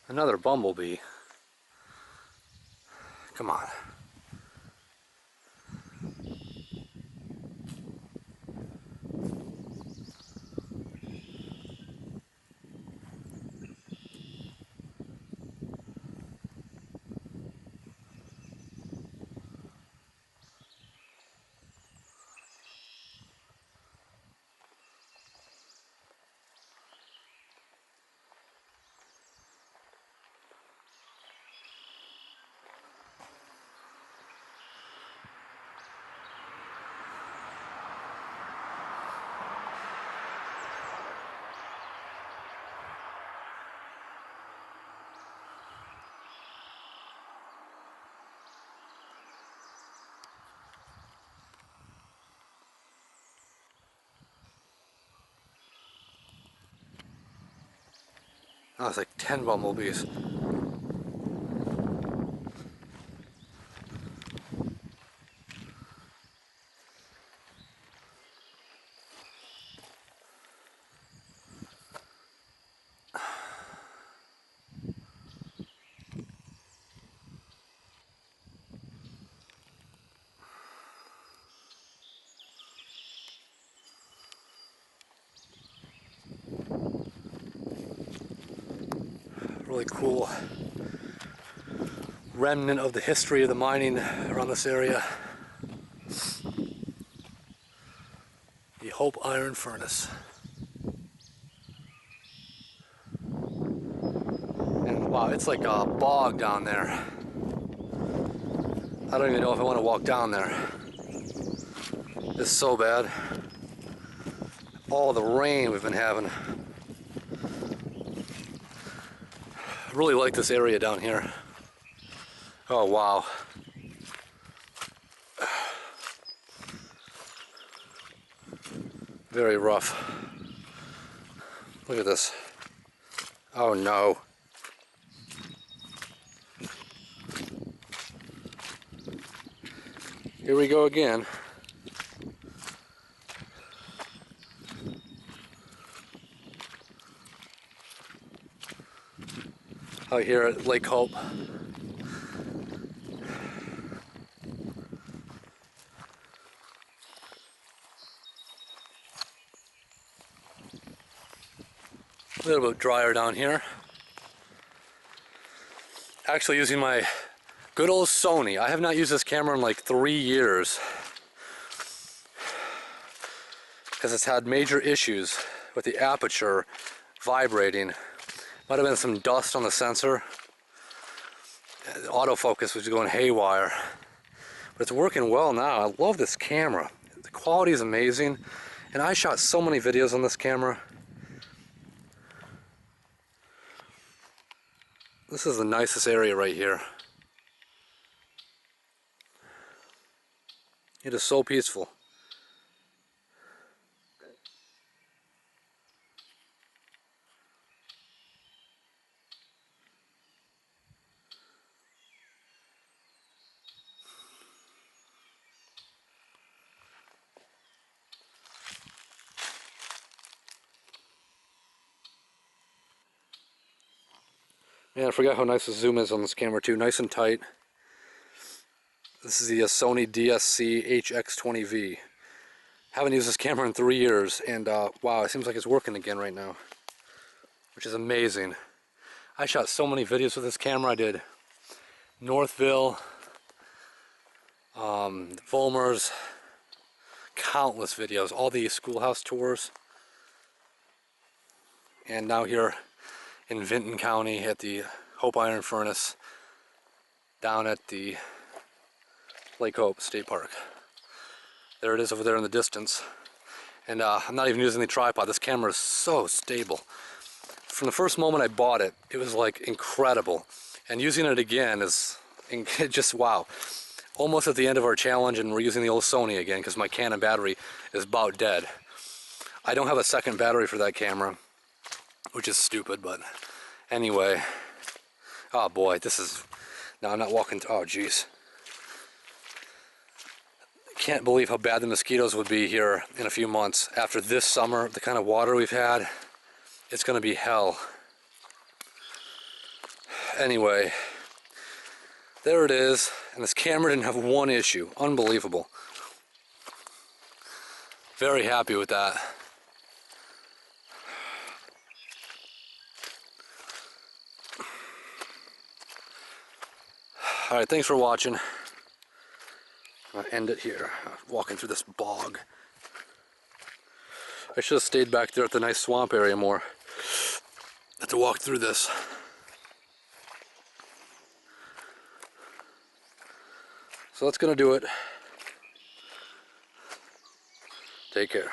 Another bumblebee. Come on. Oh, it's like 10 bumblebees. Really cool remnant of the history of the mining around this area. The Hope Iron Furnace. And wow, it's like a bog down there. I don't even know if I want to walk down there. It's so bad. All the rain we've been having. I really like this area down here. Oh wow. Very rough. Look at this. Oh no. Here we go again. Out here at Lake Hope. A little bit drier down here. Actually using my good old Sony. I have not used this camera in like 3 years because it's had major issues with the aperture vibrating. Might have been some dust on the sensor. The autofocus was going haywire. But it's working well now. I love this camera. The quality is amazing. And I shot so many videos on this camera. This is the nicest area right here. It is so peaceful. Man, I forgot how nice the zoom is on this camera too. Nice and tight. This is the Sony DSC HX20V. Haven't used this camera in 3 years, and wow, it seems like it's working again right now, which is amazing. I shot so many videos with this camera. I did Northville, Volmers, countless videos, all the schoolhouse tours, and now here in Vinton County at the Hope Iron Furnace down at the Lake Hope State Park. There it is over there in the distance. And I'm not even using the tripod. This camera is so stable. From the first moment I bought it, it was like incredible. And using it again is just wow. Almost at the end of our challenge, and we're using the old Sony again because my Canon battery is about dead. I don't have a second battery for that camera, which is stupid, but anyway. Oh boy, this is... Now I'm not walking... Oh geez. Can't believe how bad the mosquitoes would be here in a few months. After this summer, the kind of water we've had, it's going to be hell. Anyway, there it is, and this camera didn't have one issue. Unbelievable. Very happy with that. Alright, thanks for watching. I'll end it here. Walking through this bog. I should have stayed back there at the nice swamp area more. Had to walk through this. So that's gonna do it. Take care.